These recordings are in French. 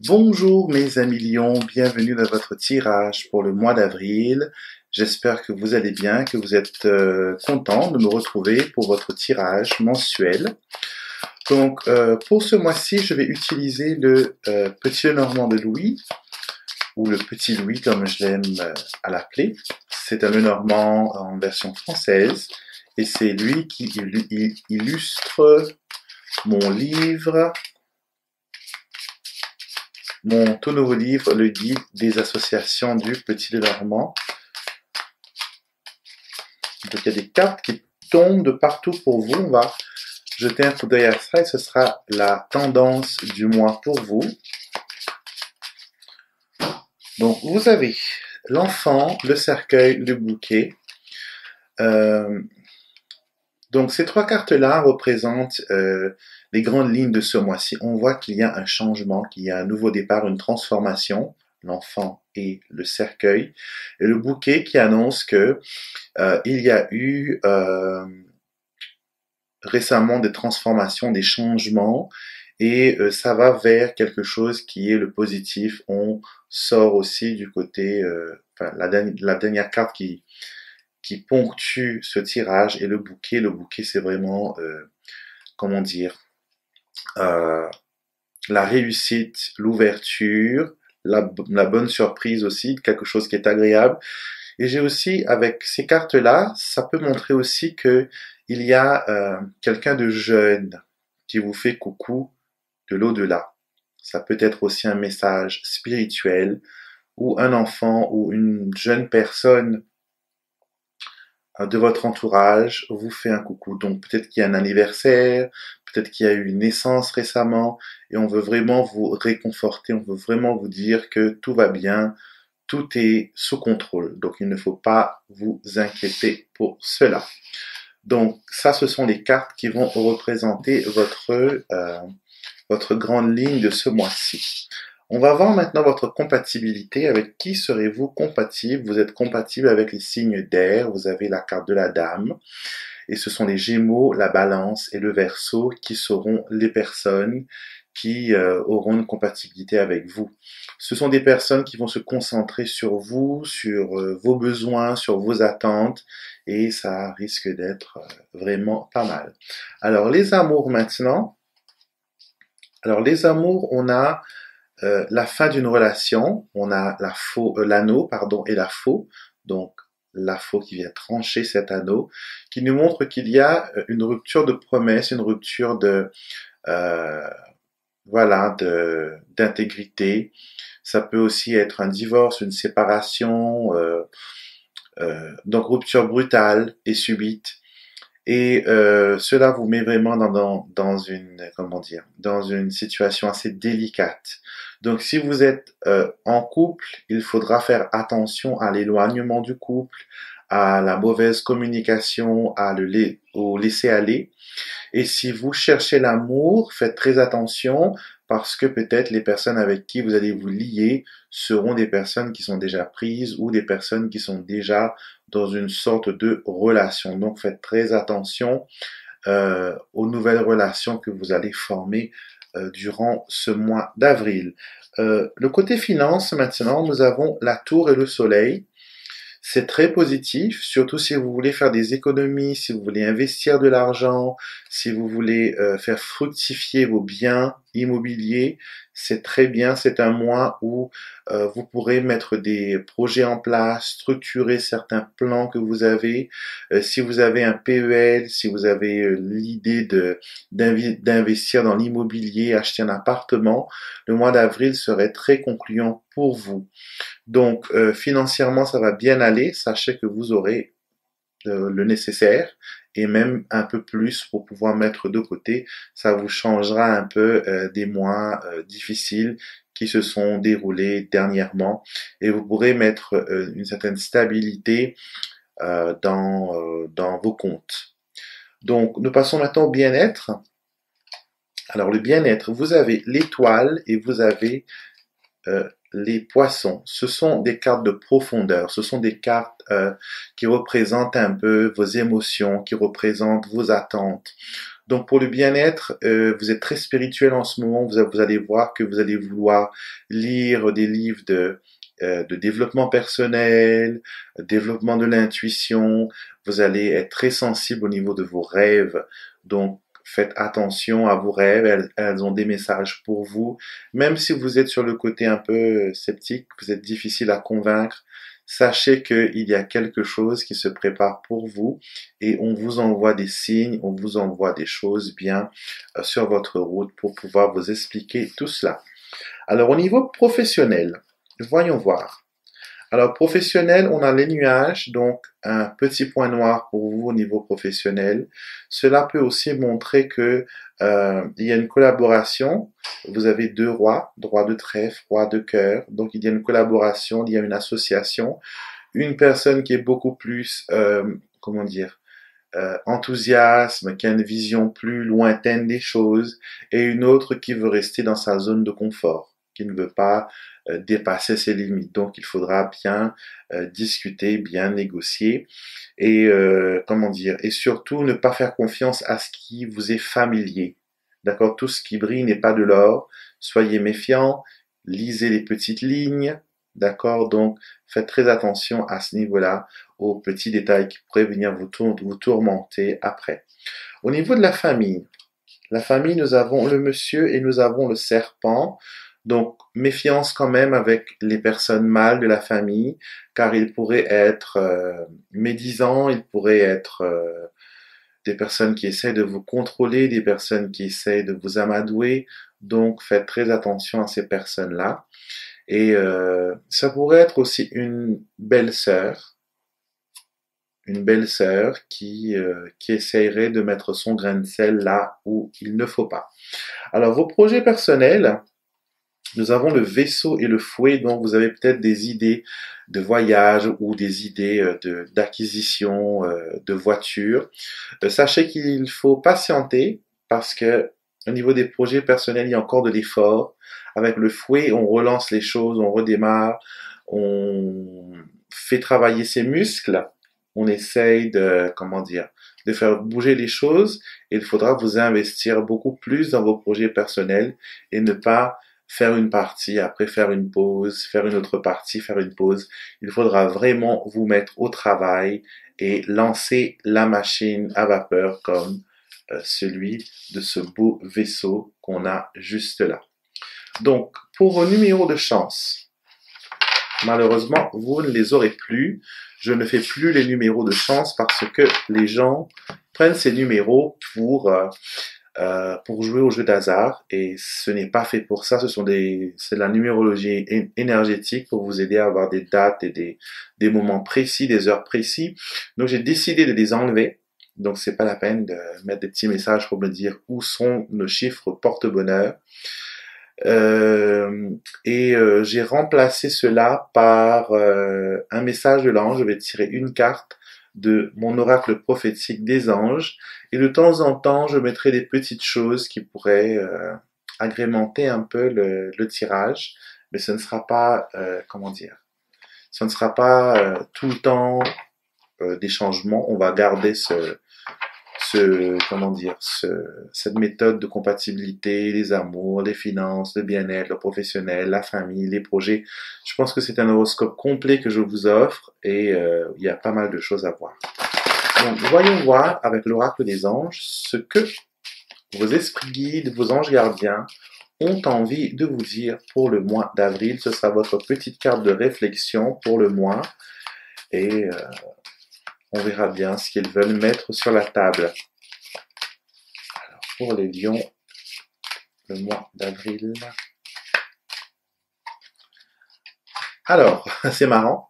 Bonjour mes amis lions, bienvenue dans votre tirage pour le mois d'avril. J'espère que vous allez bien, que vous êtes contents de me retrouver pour votre tirage mensuel. Donc pour ce mois-ci, je vais utiliser le Petit Lenormand de Louis, ou le Petit Louis comme je l'aime à l'appeler. C'est un Lenormand en version française, et c'est lui qui illustre mon livre, mon tout nouveau livre, le guide des associations du Petit Lenormand. Donc il y a des cartes qui tombent de partout pour vous. On va jeter un coup d'œil à ça et ce sera la tendance du mois pour vous. Donc vous avez l'enfant, le cercueil, le bouquet. Donc ces trois cartes-là représentent les grandes lignes de ce mois-ci. On voit qu'il y a un changement, qu'il y a un nouveau départ, une transformation, l'enfant et le cercueil, et le bouquet qui annonce que il y a eu récemment des transformations, des changements, et ça va vers quelque chose qui est le positif. On sort aussi du côté, la dernière carte qui ponctue ce tirage est le bouquet. Le bouquet, c'est vraiment, comment dire, la réussite, l'ouverture, la bonne surprise aussi, quelque chose qui est agréable. Et j'ai aussi, avec ces cartes-là, ça peut montrer aussi que il y a quelqu'un de jeune qui vous fait coucou de l'au-delà. Ça peut être aussi un message spirituel, ou un enfant ou une jeune personne de votre entourage vous fait un coucou. Donc peut-être qu'il y a un anniversaire, peut-être qu'il y a eu une naissance récemment, et on veut vraiment vous réconforter, on veut vraiment vous dire que tout va bien, tout est sous contrôle. Donc il ne faut pas vous inquiéter pour cela. Donc ça, ce sont les cartes qui vont représenter votre grande ligne de ce mois-ci. On va voir maintenant votre compatibilité. Avec qui serez-vous compatible? Vous êtes compatible avec les signes d'air. Vous avez la carte de la dame. Et ce sont les Gémeaux, la Balance et le Verseau qui seront les personnes qui auront une compatibilité avec vous. Ce sont des personnes qui vont se concentrer sur vous, sur vos besoins, sur vos attentes, et ça risque d'être vraiment pas mal. Alors les amours maintenant. Alors les amours, on a la fin d'une relation, on a l'anneau, et la faux, donc la faux qui vient trancher cet anneau, qui nous montre qu'il y a une rupture de promesse, une rupture d'intégrité. Ça peut aussi être un divorce, une séparation, donc rupture brutale et subite. Et cela vous met vraiment dans une situation assez délicate. Donc si vous êtes en couple, il faudra faire attention à l'éloignement du couple, à la mauvaise communication, au laisser-aller. Et si vous cherchez l'amour, faites très attention, parce que peut-être les personnes avec qui vous allez vous lier seront des personnes qui sont déjà prises ou des personnes qui sont déjà dans une sorte de relation. Donc faites très attention aux nouvelles relations que vous allez former durant ce mois d'avril. Le côté finance, maintenant, nous avons la tour et le soleil. C'est très positif, surtout si vous voulez faire des économies, si vous voulez investir de l'argent, si vous voulez faire fructifier vos biens immobiliers. C'est très bien, c'est un mois où vous pourrez mettre des projets en place, structurer certains plans que vous avez. Si vous avez un PEL, si vous avez l'idée d'investir dans l'immobilier, acheter un appartement, le mois d'avril serait très concluant pour vous. Donc financièrement, ça va bien aller. Sachez que vous aurez le nécessaire et même un peu plus pour pouvoir mettre de côté. Ça vous changera un peu des mois difficiles qui se sont déroulés dernièrement, et vous pourrez mettre une certaine stabilité dans vos comptes. Donc nous passons maintenant au bien-être. Alors le bien-être, vous avez l'étoile et vous avez les poissons. Ce sont des cartes de profondeur, ce sont des cartes qui représentent un peu vos émotions, qui représentent vos attentes. Donc pour le bien-être, vous êtes très spirituel en ce moment, vous allez voir que vous allez vouloir lire des livres de développement personnel, développement de l'intuition, vous allez être très sensible au niveau de vos rêves, donc faites attention à vos rêves, elles ont des messages pour vous, même si vous êtes sur le côté un peu sceptique, vous êtes difficile à convaincre, sachez qu'il y a quelque chose qui se prépare pour vous et on vous envoie des signes, on vous envoie des choses bien sur votre route pour pouvoir vous expliquer tout cela. Alors au niveau professionnel, voyons voir. Alors professionnel, on a les nuages, donc un petit point noir pour vous au niveau professionnel. Cela peut aussi montrer que il y a une collaboration. Vous avez deux rois, roi de trèfle, roi de cœur. Donc il y a une collaboration, il y a une association. Une personne qui est beaucoup plus, comment dire, enthousiasme, qui a une vision plus lointaine des choses, et une autre qui veut rester dans sa zone de confort, qui ne veut pas dépasser ses limites. Donc il faudra bien discuter, bien négocier, et comment dire, et surtout ne pas faire confiance à ce qui vous est familier. D'accord? Tout ce qui brille n'est pas de l'or. Soyez méfiants, lisez les petites lignes. D'accord? Donc faites très attention à ce niveau-là, aux petits détails qui pourraient venir vous tourmenter après. Au niveau de la famille, nous avons le monsieur et nous avons le serpent. Donc, méfiance quand même avec les personnes mâles de la famille, car ils pourraient être médisants, ils pourraient être des personnes qui essaient de vous contrôler, des personnes qui essaient de vous amadouer. Donc, faites très attention à ces personnes-là. Et ça pourrait être aussi une belle-sœur qui essayerait de mettre son grain de sel là où il ne faut pas. Alors, vos projets personnels, nous avons le vaisseau et le fouet, donc vous avez peut-être des idées de voyage ou des idées d'acquisition de voitures. Sachez qu'il faut patienter parce que au niveau des projets personnels, il y a encore de l'effort. Avec le fouet, on relance les choses, on redémarre, on fait travailler ses muscles, on essaye de, comment dire, de faire bouger les choses et il faudra vous investir beaucoup plus dans vos projets personnels et ne pas faire une partie, après faire une pause, faire une autre partie, faire une pause. Il faudra vraiment vous mettre au travail et lancer la machine à vapeur comme celui de ce beau vaisseau qu'on a juste là. Donc, pour vos numéros de chance, malheureusement, vous ne les aurez plus. Je ne fais plus les numéros de chance parce que les gens prennent ces numéros pour jouer au jeu d'hasard et ce n'est pas fait pour ça. C'est de la numérologie énergétique pour vous aider à avoir des dates et des moments précis, des heures précis. Donc j'ai décidé de les enlever. Donc c'est pas la peine de mettre des petits messages pour me dire où sont nos chiffres porte-bonheur. J'ai remplacé cela par un message de l'ange. Je vais tirer une carte de mon oracle prophétique des anges et de temps en temps je mettrai des petites choses qui pourraient agrémenter un peu le tirage, mais ce ne sera pas comment dire, ce ne sera pas tout le temps des changements. On va garder cette méthode de compatibilité, les amours, les finances, le bien-être, le professionnel, la famille, les projets. Je pense que c'est un horoscope complet que je vous offre et il y a pas mal de choses à voir. Donc, voyons voir avec l'oracle des anges ce que vos esprits guides, vos anges gardiens ont envie de vous dire pour le mois d'avril. Ce sera votre petite carte de réflexion pour le mois et on verra bien ce qu'ils veulent mettre sur la table. Alors, pour les lions, le mois d'avril. Alors, c'est marrant.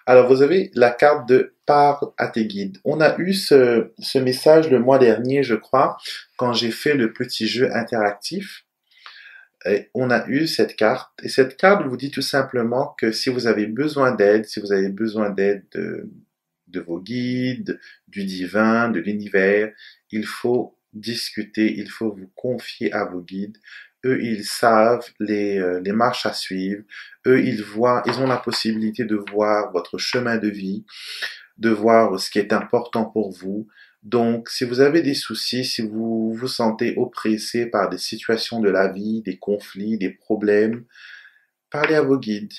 Alors, vous avez la carte de Parle à tes guides. On a eu ce message le mois dernier, je crois, quand j'ai fait le petit jeu interactif. Et on a eu cette carte. Et cette carte vous dit tout simplement que si vous avez besoin d'aide, si vous avez besoin d'aide de vos guides, du divin, de l'univers, il faut discuter, il faut vous confier à vos guides. Eux, ils savent les marches à suivre. Eux, ils ont la possibilité de voir votre chemin de vie, de voir ce qui est important pour vous. Donc, si vous avez des soucis, si vous vous sentez oppressé par des situations de la vie, des conflits, des problèmes, parlez à vos guides.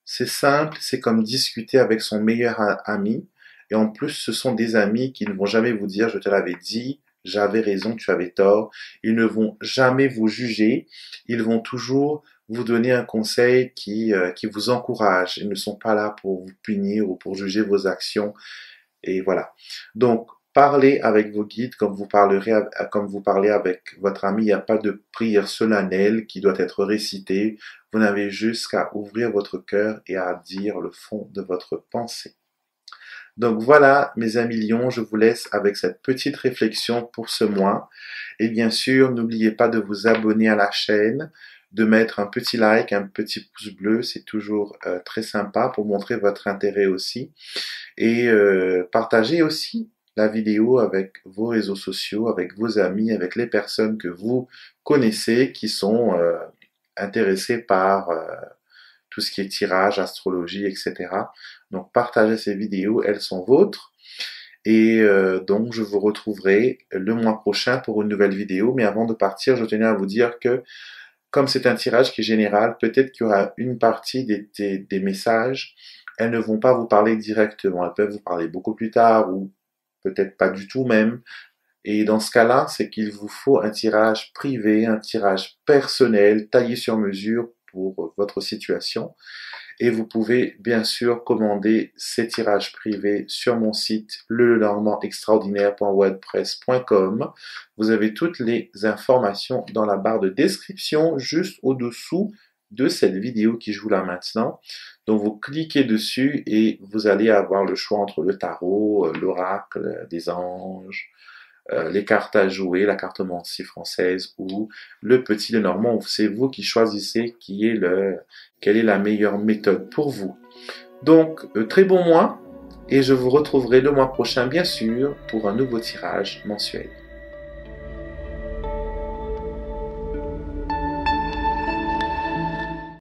C'est simple, c'est comme discuter avec son meilleur ami. Et en plus, ce sont des amis qui ne vont jamais vous dire, je te l'avais dit, j'avais raison, tu avais tort. Ils ne vont jamais vous juger. Ils vont toujours vous donner un conseil qui vous encourage. Ils ne sont pas là pour vous punir ou pour juger vos actions. Et voilà. Donc, parlez avec vos guides comme vous parlez avec votre ami. Il n'y a pas de prière solennelle qui doit être récitée. Vous n'avez juste qu'à ouvrir votre cœur et à dire le fond de votre pensée. Donc voilà, mes amis lions, je vous laisse avec cette petite réflexion pour ce mois. Et bien sûr, n'oubliez pas de vous abonner à la chaîne, de mettre un petit like, un petit pouce bleu, c'est toujours très sympa pour montrer votre intérêt aussi. Et partagez aussi la vidéo avec vos réseaux sociaux, avec vos amis, avec les personnes que vous connaissez qui sont intéressées par tout ce qui est tirage, astrologie, etc. Donc partagez ces vidéos, elles sont vôtres. Et donc je vous retrouverai le mois prochain pour une nouvelle vidéo. Mais avant de partir, je tenais à vous dire que comme c'est un tirage qui est général, peut-être qu'il y aura une partie des messages, elles ne vont pas vous parler directement. Elles peuvent vous parler beaucoup plus tard ou peut-être pas du tout même. Et dans ce cas-là, c'est qu'il vous faut un tirage privé, un tirage personnel, taillé sur mesure pour votre situation. Et vous pouvez bien sûr commander ces tirages privés sur mon site lenormandextraordinaire.wordpress.com. Vous avez toutes les informations dans la barre de description juste au-dessous de cette vidéo qui joue là maintenant. Donc vous cliquez dessus et vous allez avoir le choix entre le tarot, l'oracle des anges, les cartes à jouer, la cartomancie française ou le petit Lenormand. C'est vous qui choisissez quelle est la meilleure méthode pour vous. Donc, très bon mois et je vous retrouverai le mois prochain, bien sûr, pour un nouveau tirage mensuel.